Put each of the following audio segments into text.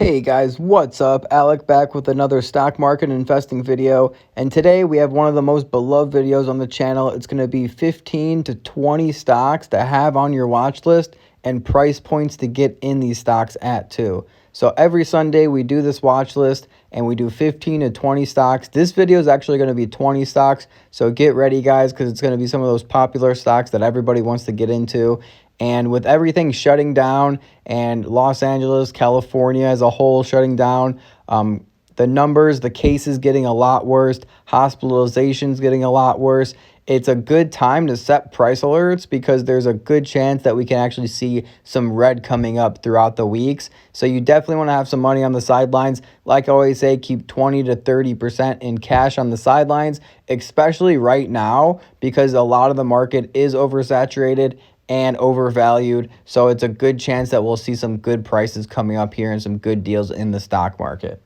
Hey guys, what's up? Alec back with another stock market investing video, and today we have one of the most beloved videos on the channel. It's going to be 15 to 20 stocks to have on your watch list and price points to get in these stocks at too. So every Sunday we do this watch list and we do 15 to 20 stocks. This video is actually going to be 20 stocks, so get ready guys, because it's going to be some of those popular stocks that everybody wants to get into. And with everything shutting down and Los Angeles, California as a whole shutting down, the numbers, the cases getting a lot worse, hospitalizations getting a lot worse, it's a good time to set price alerts because there's a good chance that we can actually see some red coming up throughout the weeks. So you definitely want to have some money on the sidelines. Like I always say, keep 20 to 30% in cash on the sidelines, especially right now because a lot of the market is oversaturated and overvalued. So it's a good chance that we'll see some good prices coming up here and some good deals in the stock market.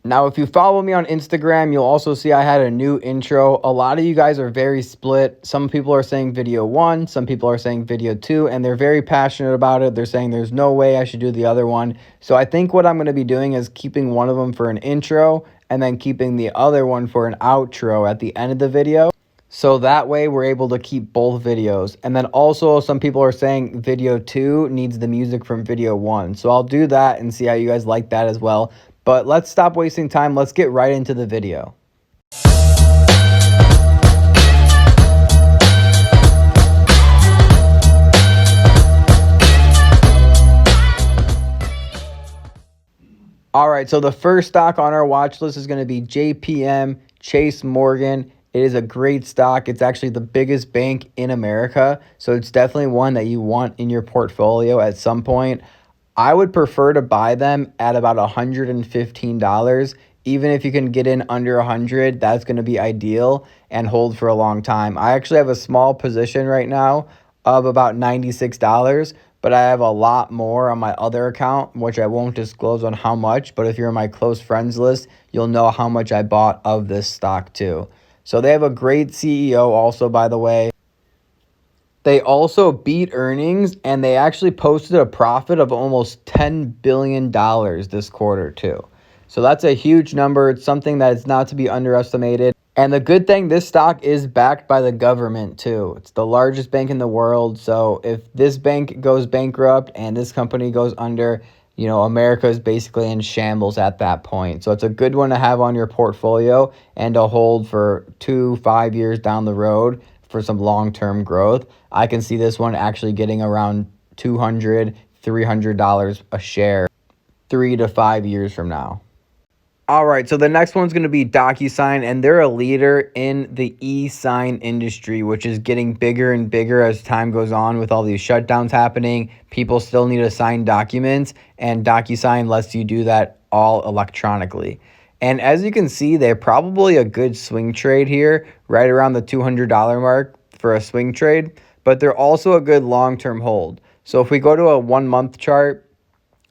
Now, if you follow me on Instagram, you'll also see I had a new intro. A lot of you guys are very split. Some people are saying video 1, some people are saying video 2, and they're very passionate about it. They're saying there's no way I should do the other one. So I think what I'm going to be doing is keeping one of them for an intro and then keeping the other one for an outro at the end of the video. So that way we're able to keep both videos. And then also some people are saying video 2 needs the music from video 1. So I'll do that and see how you guys like that as well. But let's stop wasting time. Let's get right into the video. All right, so the first stock on our watch list is going to be Chase Morgan. It is a great stock. It's actually the biggest bank in America, so it's definitely one that you want in your portfolio at some point. I would prefer to buy them at about $115. Even if you can get in under 100, that's going to be ideal and hold for a long time. I actually have a small position right now of about $96, but I have a lot more on my other account, which I won't disclose on how much, but if you're in my close friends list, you'll know how much I bought of this stock too. So they have a great CEO also, by the way. They also beat earnings, and they actually posted a profit of almost $10 billion this quarter too. So that's a huge number. It's something that is not to be underestimated. And the good thing, this stock is backed by the government too. It's the largest bank in the world. So if this bank goes bankrupt and this company goes under, America is basically in shambles at that point. So it's a good one to have on your portfolio and to hold for 2-5 years down the road for some long-term growth. I can see this one actually getting around $200, $300 a share 3 to 5 years from now. All right, so the next one's going to be DocuSign, and they're a leader in the e-sign industry, which is getting bigger and bigger as time goes on with all these shutdowns happening. People still need to sign documents, and DocuSign lets you do that all electronically. And as you can see, they're probably a good swing trade here, right around the $200 mark for a swing trade, but they're also a good long-term hold. So if we go to a 1-month chart,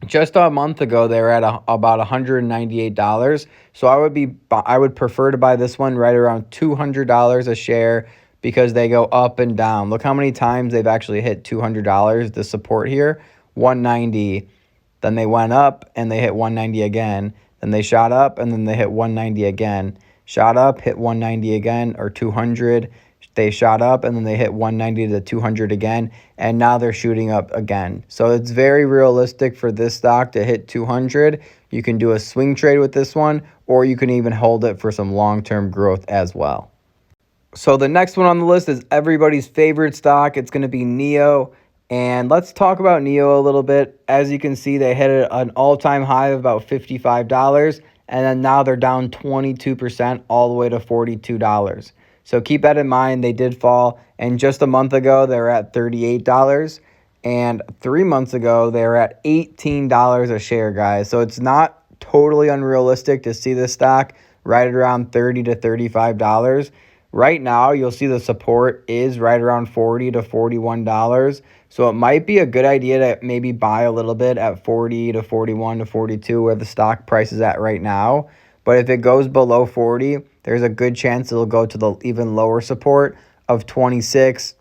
just a month ago, they were at about $198. So I would prefer to buy this one right around $200 a share because they go up and down. Look how many times they've actually hit $200, the support here, 190. Then they went up and they hit 190 again. Then they shot up and then they hit 190 again. Shot up, hit 190 again, or 200. They shot up and then they hit 190 to 200 again, and now they're shooting up again. So it's very realistic for this stock to hit 200. You can do a swing trade with this one, or you can even hold it for some long-term growth as well. So the next one on the list is everybody's favorite stock. It's going to be NIO. And let's talk about NIO a little bit. As you can see, they hit an all-time high of about $55, and then now they're down 22% all the way to $42. So keep that in mind. They did fall, and just a month ago, they were at $38, and 3 months ago, they were at $18 a share, guys. So it's not totally unrealistic to see this stock right around $30 to $35. Right now, you'll see the support is right around $40 to $41. So it might be a good idea to maybe buy a little bit at $40 to $41 to $42 where the stock price is at right now. But if it goes below 40, there's a good chance it'll go to the even lower support of $26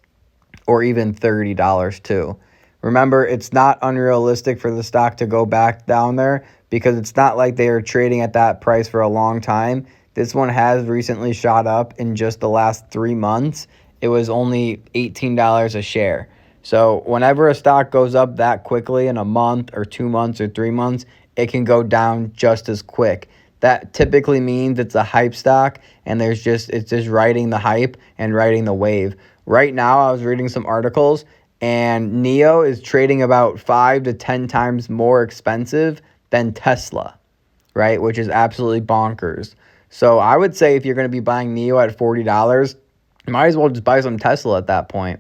or even $30 too. Remember, it's not unrealistic for the stock to go back down there because it's not like they are trading at that price for a long time. This one has recently shot up in just the last 3 months. It was only $18 a share. So whenever a stock goes up that quickly in a month or 2 months or 3 months, it can go down just as quick. That typically means it's a hype stock and it's just riding the hype and riding the wave. Right now, I was reading some articles and NIO is trading about 5 to 10 times more expensive than Tesla, right? Which is absolutely bonkers. So I would say if you're going to be buying NIO at $40, you might as well just buy some Tesla at that point.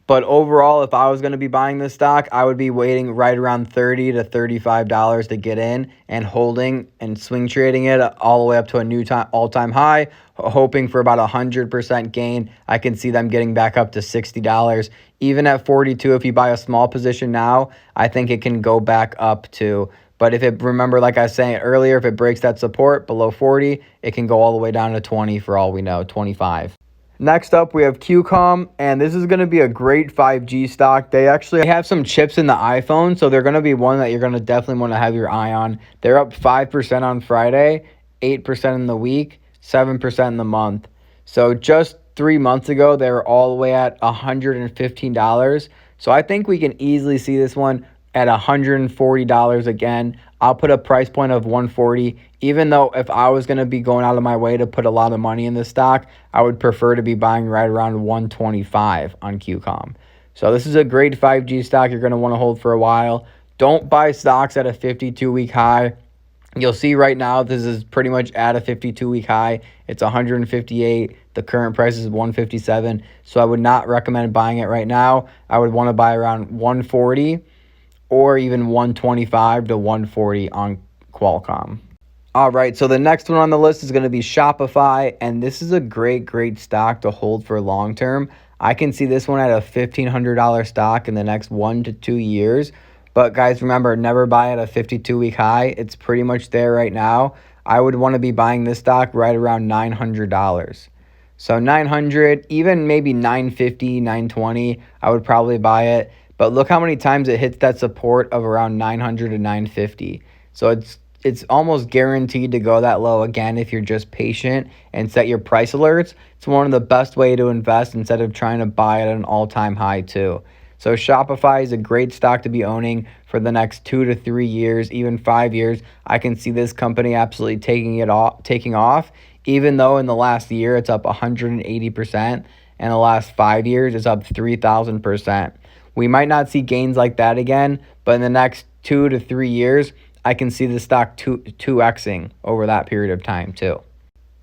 But overall, if I was going to be buying this stock, I would be waiting right around $30 to $35 to get in and holding and swing trading it all the way up to a new all-time high, hoping for about 100% gain. I can see them getting back up to $60. Even at 42, if you buy a small position now, I think it can go back up to. But remember, like I was saying earlier, if it breaks that support below 40, it can go all the way down to 20 for all we know, 25. Next up, we have Qualcomm, and this is going to be a great 5G stock. They actually have some chips in the iPhone, so they're going to be one that you're going to definitely want to have your eye on. They're up 5% on Friday, 8% in the week, 7% in the month. So just 3 months ago, they were all the way at $115. So I think we can easily see this one at $140 again. I'll put a price point of $140, even though if I was going to be going out of my way to put a lot of money in this stock, I would prefer to be buying right around $125 on Qualcomm. So this is a great 5G stock you're going to want to hold for a while. Don't buy stocks at a 52-week high. You'll see right now this is pretty much at a 52-week high. It's 158. The current price is 157. So I would not recommend buying it right now. I would want to buy around 140 or even 125 to 140 on Qualcomm. All right, so the next one on the list is going to be Shopify, and this is a great stock to hold for long term. I can see this one at a $1,500 stock in the next 1 to 2 years. But guys, remember, never buy at a 52-week high. It's pretty much there right now. I would want to be buying this stock right around $900. So 900, even maybe 950, 920, I would probably buy it. But look how many times it hits that support of around 900 to 950. So it's almost guaranteed to go that low again if you're just patient and set your price alerts. It's one of the best way to invest instead of trying to buy at an all-time high too. So Shopify is a great stock to be owning for the next 2 to 3 years, even 5 years. I can see this company absolutely taking off, even though in the last year it's up 180%, and the last 5 years it's up 3,000%. We might not see gains like that again, but in the next 2 to 3 years, I can see the stock 2xing over that period of time too.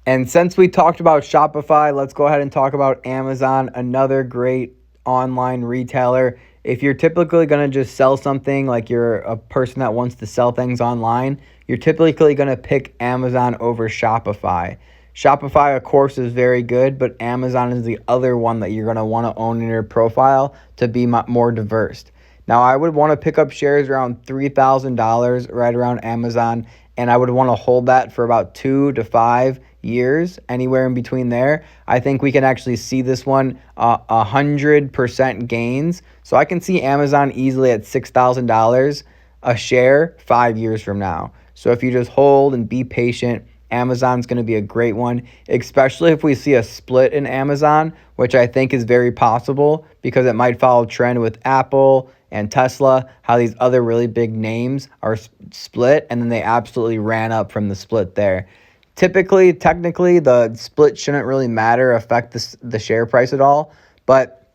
And since we talked about Shopify, let's go ahead and talk about Amazon, another great online retailer. If you're typically going to just sell something, like you're a person that wants to sell things online, you're typically going to pick Amazon over Shopify. Shopify, of course, is very good, but Amazon is the other one that you're going to want to own in your profile to be more diverse. Now, I would want to pick up shares around $3,000 right around Amazon, and I would want to hold that for about 2 to 5 years, anywhere in between there. I think we can actually see this one 100% gains. So I can see Amazon easily at $6,000 a share 5 years from now. So if you just hold and be patient, Amazon's going to be a great one, especially if we see a split in Amazon, which I think is very possible because it might follow trend with Apple and Tesla, how these other really big names are split, and then they absolutely ran up from the split there. Technically, the split shouldn't really affect the share price at all, but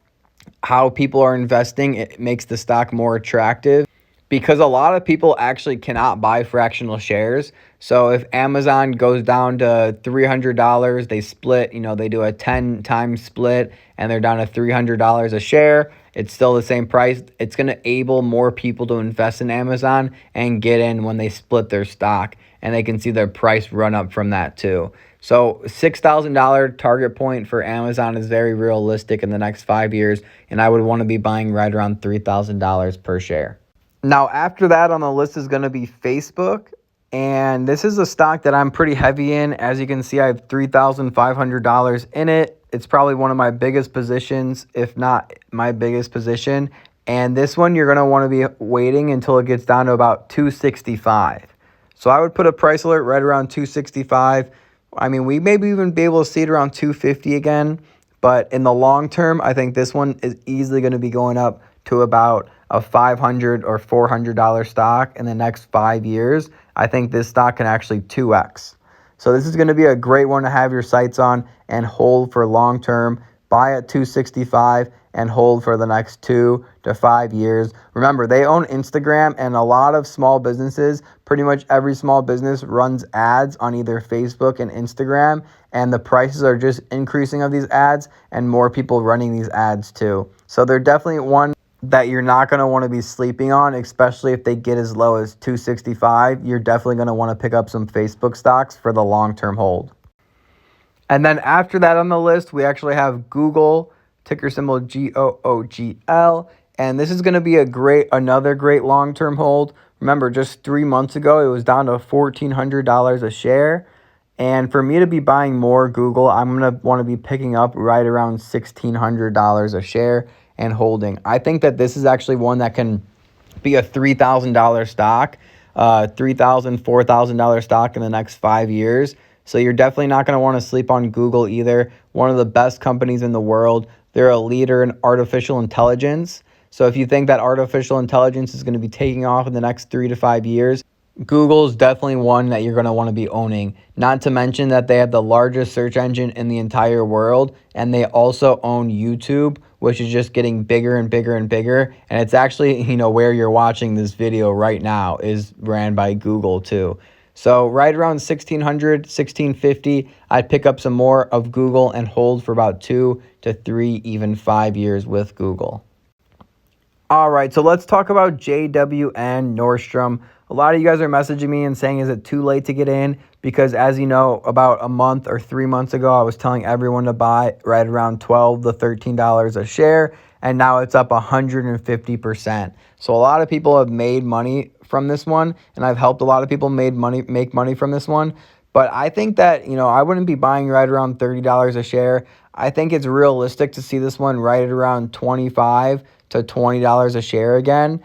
how people are investing, it makes the stock more attractive because a lot of people actually cannot buy fractional shares. So if Amazon goes down to $300, they split, they do a 10 times split and they're down to $300 a share. It's still the same price. It's going to enable more people to invest in Amazon and get in when they split their stock, and they can see their price run up from that too. So $6,000 target point for Amazon is very realistic in the next 5 years, and I would want to be buying right around $3,000 per share. Now, after that on the list is going to be Facebook. And this is a stock that I'm pretty heavy in. As you can see, I have $3,500 in it. It's probably one of my biggest positions, if not my biggest position. And this one, you're going to want to be waiting until it gets down to about 265. So I would put a price alert right around 265. I mean, we maybe even be able to see it around 250 again. But in the long term, I think this one is easily going to be going up to about a $500 or $400 stock in the next 5 years. I think this stock can actually 2x. So this is going to be a great one to have your sights on and hold for long term. Buy at 265 and hold for the next 2 to 5 years. Remember, they own Instagram, and a lot of small businesses, pretty much every small business runs ads on either Facebook and Instagram, and the prices are just increasing of these ads and more people running these ads too. So they're definitely one that you're not going to want to be sleeping on, especially if they get as low as 265. You're definitely going to want to pick up some Facebook stocks for the long-term hold. And then after that on the list, we actually have Google, ticker symbol GOOGL. And this is going to be another great long-term hold. Remember, just 3 months ago, it was down to $1,400 a share. And for me to be buying more Google, I'm going to want to be picking up right around $1,600 a share and holding. I think that this is actually one that can be a $3,000 stock, $3,000, $4,000 stock in the next 5 years. So you're definitely not going to want to sleep on Google either. One of the best companies in the world. They're a leader in artificial intelligence. So if you think that artificial intelligence is going to be taking off in the next 3 to 5 years, Google is definitely one that you're going to want to be owning. Not to mention that they have the largest search engine in the entire world, and they also own YouTube, which is just getting bigger and bigger and bigger. And it's actually, where you're watching this video right now is ran by Google too. So right around 1600, 1650, I'd pick up some more of Google and hold for about 2 to 3, even 5 years with Google. All right, so let's talk about JWN Nordstrom. A lot of you guys are messaging me and saying, is it too late to get in? Because as you know, about a month or 3 months ago, I was telling everyone to buy right around $12 to $13 a share, and now it's up 150%. So a lot of people have made money from this one, and I've helped a lot of people make money from this one. But I think that, I wouldn't be buying right around $30 a share. I think it's realistic to see this one right at around $25 to $20 a share again,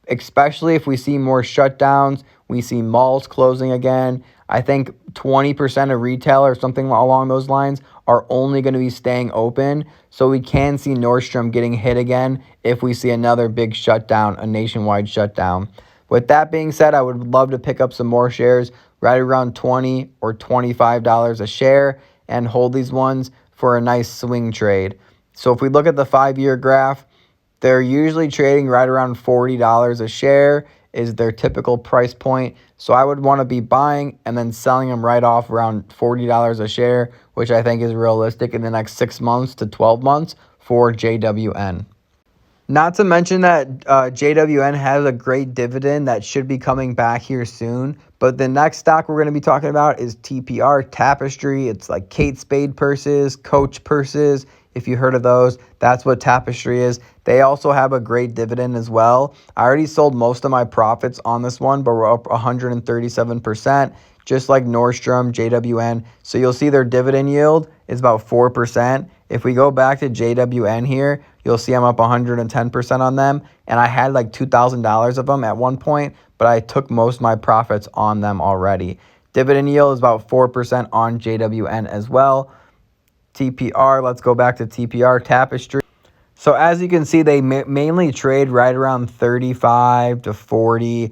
especially if we see more shutdowns, we see malls closing again. I think 20% of retail or something along those lines are only going to be staying open. So we can see Nordstrom getting hit again if we see another big shutdown, a nationwide shutdown. With that being said, I would love to pick up some more shares right around $20 or $25 a share and hold these ones for a nice swing trade. So if we look at the 5-year graph, they're usually trading right around $40 a share is their typical price point. So I would want to be buying and then selling them right off around $40 a share, which I think is realistic in the next 6 months to 12 months for JWN. Not to mention that JWN has a great dividend that should be coming back here soon. But the next stock we're going to be talking about is TPR, Tapestry. It's like Kate Spade purses, Coach purses. If you heard of those, that's what Tapestry is. They also have a great dividend as well. I already sold most of my profits on this one, but we're up 137%, just like Nordstrom, JWN. So you'll see their dividend yield is about 4%. If we go back to JWN here, you'll see I'm up 110% on them. And I had like $2,000 of them at one point, but I took most of my profits on them already. Dividend yield is about 4% on JWN as well. TPR, let's go back to TPR, Tapestry. So as you can see, they mainly trade right around 35 to 40.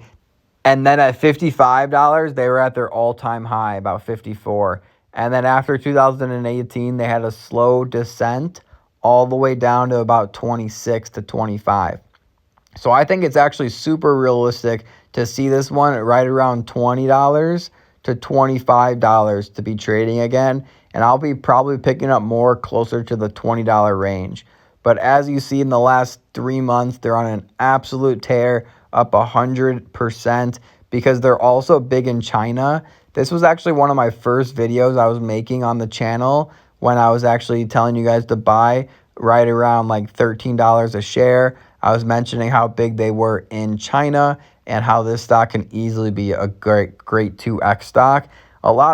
And then at $55, they were at their all-time high, about 54. And then after 2018, they had a slow descent all the way down to about 26 to 25. So I think it's actually super realistic to see this one right around $20 to $25 to be trading again. And I'll be probably picking up more closer to the $20 range. But as you see in the last 3 months, they're on an absolute tear, up 100%, because they're also big in China. This was actually one of my first videos I was making on the channel when I was actually telling you guys to buy right around like $13 a share. I was mentioning how big they were in China and how this stock can easily be a great 2x stock.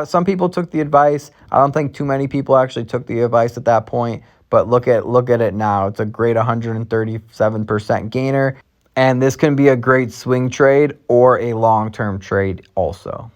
Some people took the advice. I don't think too many people actually took the advice at that point, but look at it now. It's a great 137% gainer, and this can be a great swing trade or a long-term trade also.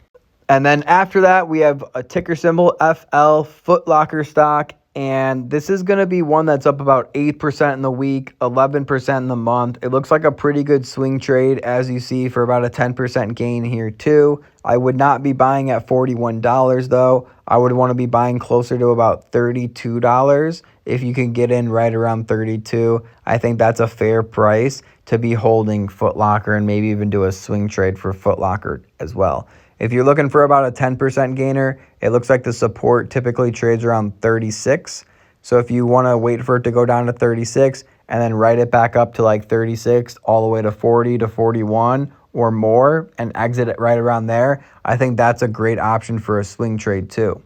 And then after that, we have a ticker symbol FL, Foot Locker stock. And this is going to be one that's up about 8% in the week, 11% in the month. It looks like a pretty good swing trade, as you see, for about a 10% gain here too. I would not be buying at $41 though. I would want to be buying closer to about $32. If you can get in right around 32, I think that's a fair price to be holding Foot Locker, and maybe even do a swing trade for Foot Locker as well. If you're looking for about a 10% gainer, it looks like the support typically trades around 36. So if you want to wait for it to go down to 36 and then ride it back up to like 36 all the way to 40 to 41 or more and exit it right around there, I think that's a great option for a swing trade too.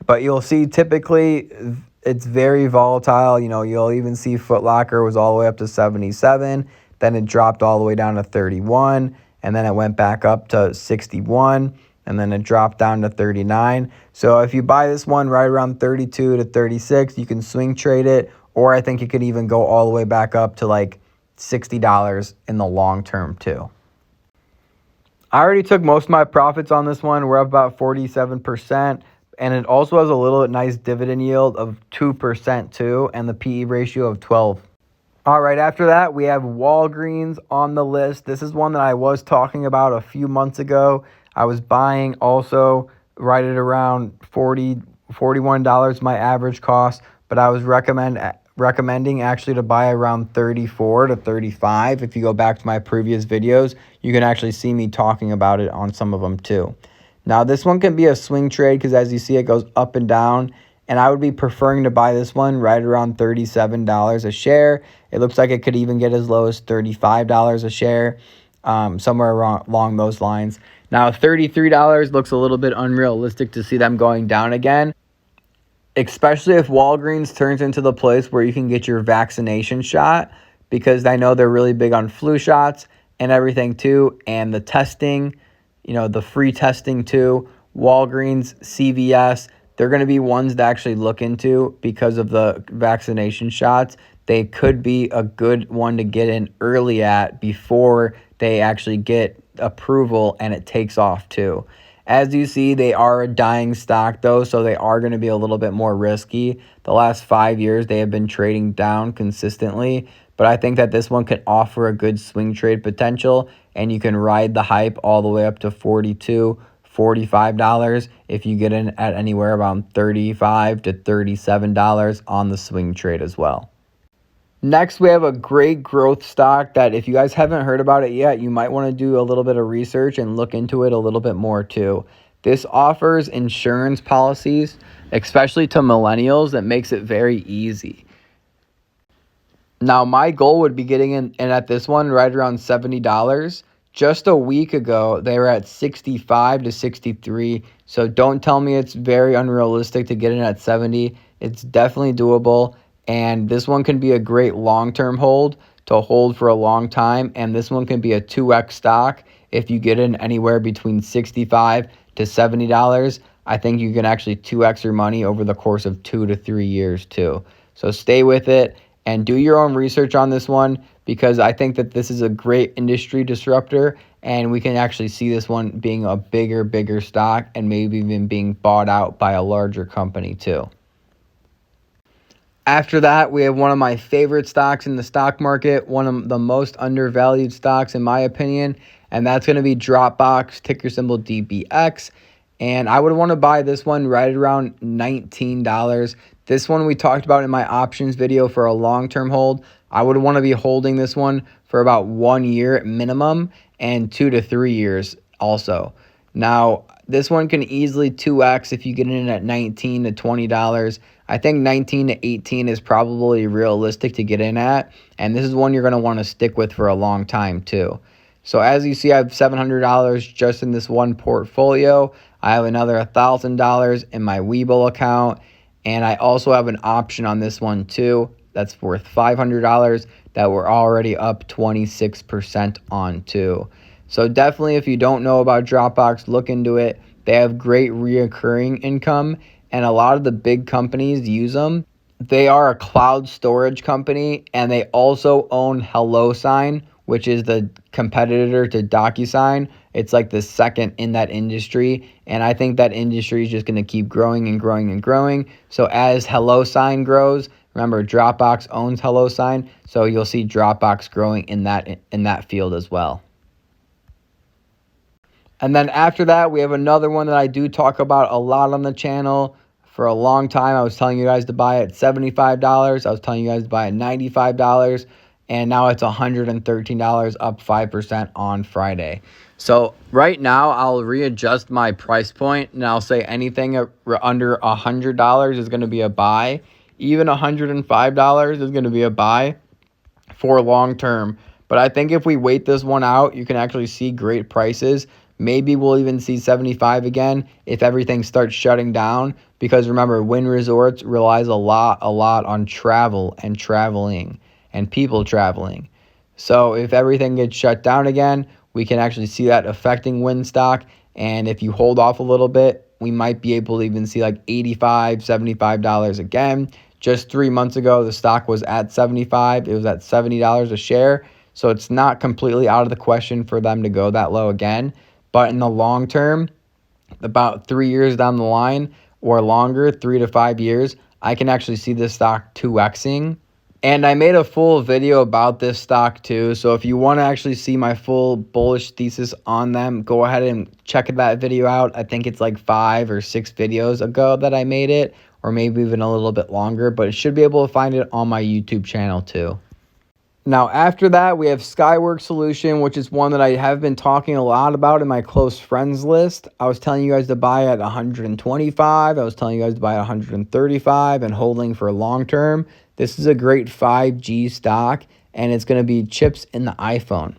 But you'll see typically it's very volatile. You'll even see Foot Locker was all the way up to 77. Then it dropped all the way down to 31. And then it went back up to 61, and then it dropped down to 39. So if you buy this one right around 32 to 36, you can swing trade it, or I think you could even go all the way back up to like $60 in the long term too. I already took most of my profits on this one. We're up about 47%, and it also has a little nice dividend yield of 2% too, and the PE ratio of 12. All right, after that, we have Walgreens on the list. This is one that I was talking about a few months ago. I was buying also right at around $41 my average cost, but I was recommending actually to buy around 34 to 35. If you go back to my previous videos, you can actually see me talking about it on some of them too. Now, this one can be a swing trade because as you see, it goes up and down. And I would be preferring to buy this one right around $37 a share. It looks like it could even get as low as $35 a share, somewhere along those lines. Now, $33 looks a little bit unrealistic to see them going down again, especially if Walgreens turns into the place where you can get your vaccination shot, because I know they're really big on flu shots and everything too, and the testing, the free testing too. Walgreens, CVS, they're going to be ones to actually look into because of the vaccination shots. They could be a good one to get in early at before they actually get approval and it takes off too. As you see, they are a dying stock though, so they are going to be a little bit more risky. The last 5 years, they have been trading down consistently, but I think that this one could offer a good swing trade potential, and you can ride the hype all the way up to $42, $45 if you get in at anywhere around $35 to $37 on the swing trade as well. Next, we have a great growth stock that if you guys haven't heard about it yet, you might want to do a little bit of research and look into it a little bit more too. This offers insurance policies, especially to millennials, that makes it very easy. Now, my goal would be getting in at this one right around $70. Just a week ago, they were at 65 to 63. So don't tell me it's very unrealistic to get in at 70. It's definitely doable. And this one can be a great long-term hold to hold for a long time. And this one can be a 2x stock if you get in anywhere between $65 to $70. I think you can actually 2x your money over the course of 2 to 3 years too. So stay with it and do your own research on this one, because I think that this is a great industry disruptor, and we can actually see this one being a bigger stock and maybe even being bought out by a larger company too. After that, we have one of my favorite stocks in the stock market, one of the most undervalued stocks in my opinion, and that's going to be Dropbox, ticker symbol DBX. And I would want to buy this one right around $19. This one we talked about in my options video for a long-term hold. I would want to be holding this one for about 1 year at minimum and 2 to 3 years also. Now, this one can easily 2x if you get in at $19 to $20. I think 19 to 18 is probably realistic to get in at, and this is one you're going to want to stick with for a long time too. So as you see, I have $700 just in this one portfolio. I have another $1,000 in my Webull account, and I also have an option on this one too that's worth $500 that we're already up 26% on too. So definitely, if you don't know about Dropbox, look into it. They have great reoccurring income, and a lot of the big companies use them. They are a cloud storage company, and they also own HelloSign, which is the competitor to DocuSign. It's like the second in that industry, and I think that industry is just going to keep growing and growing and growing. So as HelloSign grows, remember Dropbox owns HelloSign, so you'll see Dropbox growing in that field as well. And then after that, we have another one that I do talk about a lot on the channel. For a long time, I was telling you guys to buy it at $75. I was telling you guys to buy it at $95. And now it's $113, up 5% on Friday. So right now, I'll readjust my price point, and I'll say anything under $100 is going to be a buy. Even $105 is going to be a buy for long term. But I think if we wait this one out, you can actually see great prices. Maybe we'll even see 75 again if everything starts shutting down. Because remember, Wynn Resorts relies a lot on travel and traveling and people traveling. So if everything gets shut down again, we can actually see that affecting Wynn stock. And if you hold off a little bit, we might be able to even see like $85, $75 again. Just 3 months ago, the stock was at 75. It was at $70 a share. So it's not completely out of the question for them to go that low again. But in the long term, about 3 years down the line or longer, 3 to 5 years, I can actually see this stock 2xing. And I made a full video about this stock too. So if you want to actually see my full bullish thesis on them, go ahead and check that video out. I think it's like 5 or 6 videos ago that I made it, or maybe even a little bit longer, but it should be able to find it on my YouTube channel too. Now, after that, we have Skyworks Solution, which is one that I have been talking a lot about in my close friends list. I was telling you guys to buy at 125. I was telling you guys to buy at 135 and holding for long term. This is a great 5G stock, and it's going to be chips in the iPhone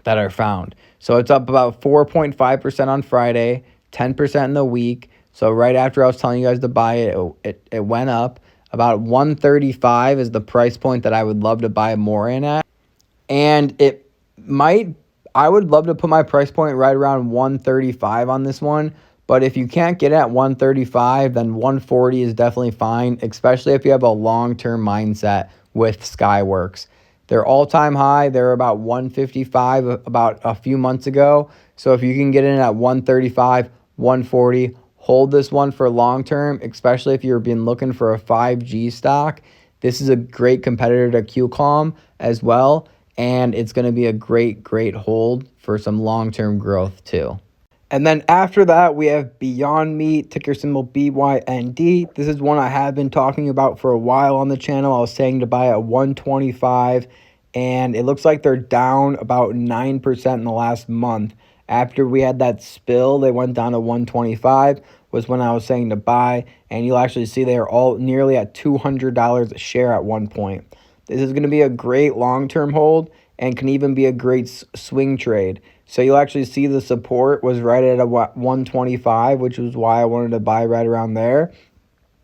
that are found. So it's up about 4.5% on Friday, 10% in the week. So right after I was telling you guys to buy it, it went up. About 135 is the price point that I would love to buy more in at. And I would love to put my price point right around 135 on this one. But if you can't get it at 135, then 140 is definitely fine, especially if you have a long-term mindset with Skyworks. Their all-time high, they're about 155 about a few months ago. So if you can get in at 135, 140, hold this one for long term, especially if you've been looking for a 5G stock. This is a great competitor to Qualcomm as well, and it's going to be a great hold for some long-term growth too. And then after that, we have Beyond Meat, ticker symbol BYND. This is one I have been talking about for a while on the channel. I was saying to buy at 125, and it looks like they're down about 9% in the last month. After we had that spill, they went down to 125, was when I was saying to buy, and you'll actually see they are all nearly at $200 a share at one point. This is going to be a great long-term hold and can even be a great swing trade. So you'll actually see the support was right at 125, which was why I wanted to buy right around there.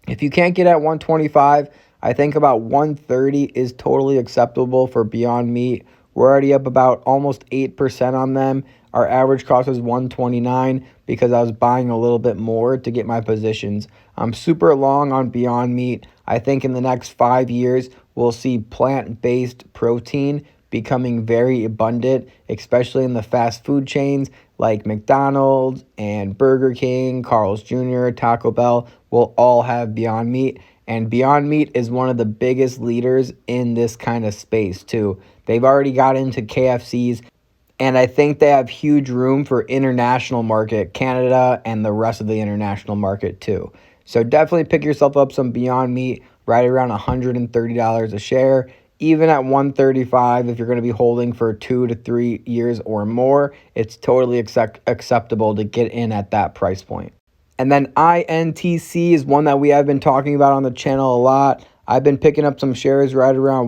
If you can't get at 125, I think about 130 is totally acceptable for Beyond Meat. We're already up about almost 8% on them. Our average cost is 129 because I was buying a little bit more to get my positions. I'm super long on Beyond Meat. I think in the next 5 years, we'll see plant-based protein becoming very abundant, especially in the fast food chains like McDonald's and Burger King, Carl's Jr., Taco Bell will all have Beyond Meat. And Beyond Meat is one of the biggest leaders in this kind of space too. They've already got into KFC's, and I think they have huge room for international market, Canada, and the rest of the international market too. So definitely pick yourself up some Beyond Meat right around $130 a share. Even at 135, if you're going to be holding for 2 to 3 years or more, it's totally acceptable to get in at that price point. And then INTC is one that we have been talking about on the channel a lot. I've been picking up some shares right around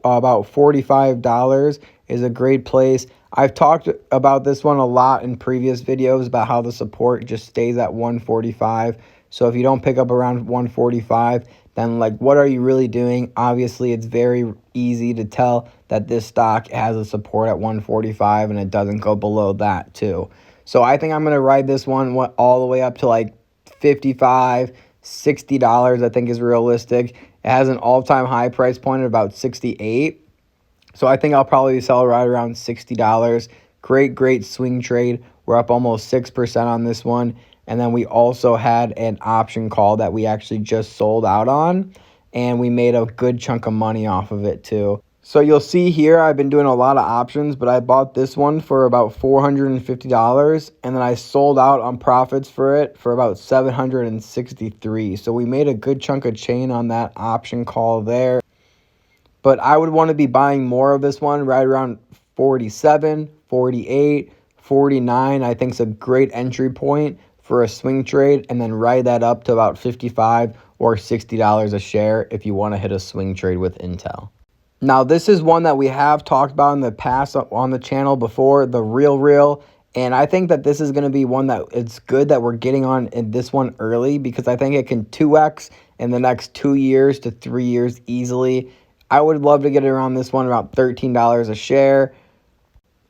about $45 is a great place. I've talked about this one a lot in previous videos about how the support just stays at 145. So if you don't pick up around 145, then like what are you really doing? Obviously, it's very easy to tell that this stock has a support at 145 and it doesn't go below that too. So I think I'm going to ride this one all the way up to like 55, $60, I think, is realistic. It has an all-time high price point of about $68. So I think I'll probably sell right around $60. Great swing trade. We're up almost 6% on this one. And then we also had an option call that we actually just sold out on, and we made a good chunk of money off of it too. So you'll see here I've been doing a lot of options, but I bought this one for about $450, and then I sold out on profits for it for about $763. So we made a good chunk of chain on that option call there. But I would want to be buying more of this one right around 47, 48, 49. I think is a great entry point for a swing trade, and then ride that up to about $55 or $60 a share if you want to hit a swing trade with Intel. Now, this is one that we have talked about in the past on the channel before, the Real. And I think that this is going to be one that it's good that we're getting on in this one early, because I think it can 2x in the next 2 years to 3 years easily. I would love to get it around this one about $13 a share.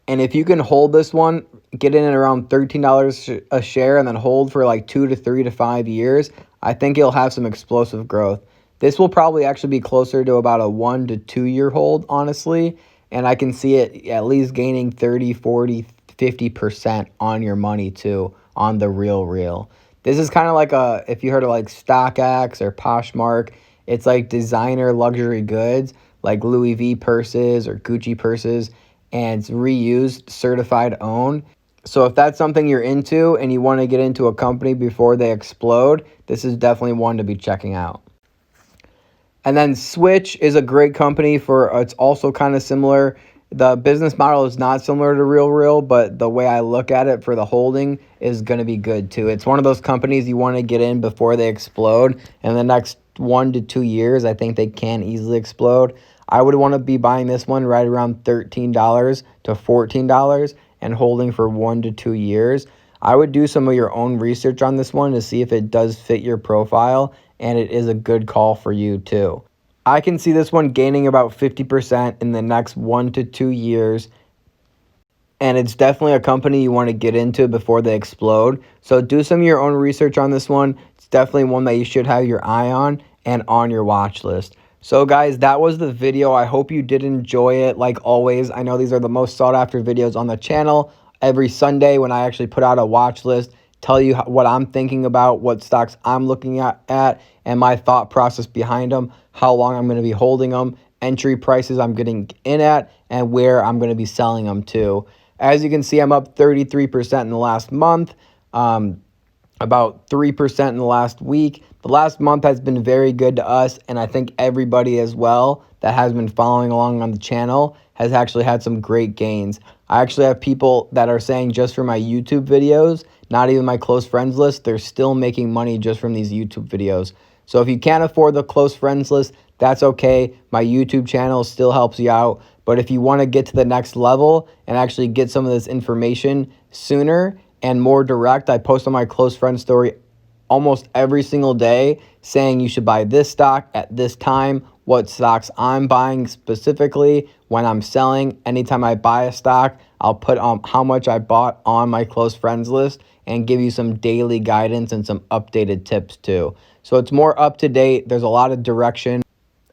And if you can hold this one, get in at around $13 a share and then hold for like 2 to 3 to 5 years, I think it'll have some explosive growth. This will probably actually be closer to about a 1 to 2 year hold, honestly. And I can see it at least gaining 30, 40, 50% on your money too on the Real. This is kind of like if you heard of like StockX or Poshmark, it's like designer luxury goods like Louis V purses or Gucci purses, and it's reused, certified owned. So if that's something you're into and you want to get into a company before they explode, this is definitely one to be checking out. And then Switch is a great company it's also kind of similar. The business model is not similar to Real, but the way I look at it for the holding is going to be good too. It's one of those companies you want to get in before they explode. In the next 1 to 2 years, I think they can easily explode. I would want to be buying this one right around $13 to $14 and holding for 1 to 2 years. I would do some of your own research on this one to see if it does fit your profile, and it is a good call for you too. I can see this one gaining about 50% in the next 1 to 2 years, and it's definitely a company you want to get into before they explode. So do some of your own research on this one. It's definitely one that you should have your eye on and on your watch list. So guys, that was the video. I hope you did enjoy it. Like always, I know these are the most sought after videos on the channel. Every Sunday when I actually put out a watch list, tell you what I'm thinking about, what stocks I'm looking at, and my thought process behind them, how long I'm going to be holding them, entry prices I'm getting in at, and where I'm going to be selling them to. As you can see, I'm up 33% in the last month, about 3% in the last week. The last month has been very good to us, and I think everybody as well that has been following along on the channel has actually had some great gains. I actually have people that are saying just for my YouTube videos, not even my close friends list, they're still making money just from these YouTube videos. So if you can't afford the close friends list, that's okay. My YouTube channel still helps you out. But if you want to get to the next level and actually get some of this information sooner and more direct, I post on my close friend story almost every single day saying you should buy this stock at this time, what stocks I'm buying specifically, when I'm selling. Anytime I buy a stock, I'll put how much I bought on my close friends list and give you some daily guidance and some updated tips too. So it's more up to date. There's a lot of direction,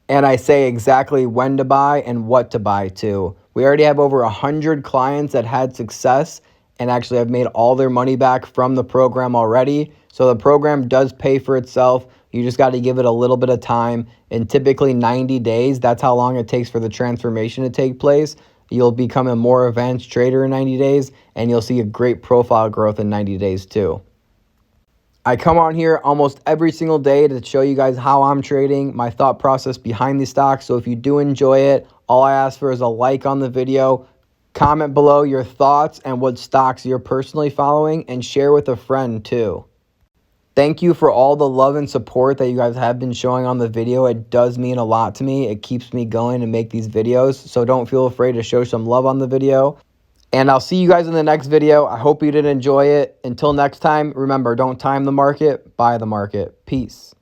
and I say exactly when to buy and what to buy too. We already have over 100 clients that had success and actually have made all their money back from the program already. So the program does pay for itself. You just got to give it a little bit of time. And typically 90 days, that's how long it takes for the transformation to take place. You'll become a more advanced trader in 90 days, and you'll see a great profile growth in 90 days too. I come on here almost every single day to show you guys how I'm trading, my thought process behind these stocks. So if you do enjoy it, all I ask for is a like on the video, comment below your thoughts and what stocks you're personally following, and share with a friend too. Thank you for all the love and support that you guys have been showing on the video. It does mean a lot to me. It keeps me going to make these videos. So don't feel afraid to show some love on the video. And I'll see you guys in the next video. I hope you did enjoy it. Until next time, remember, don't time the market, buy the market. Peace.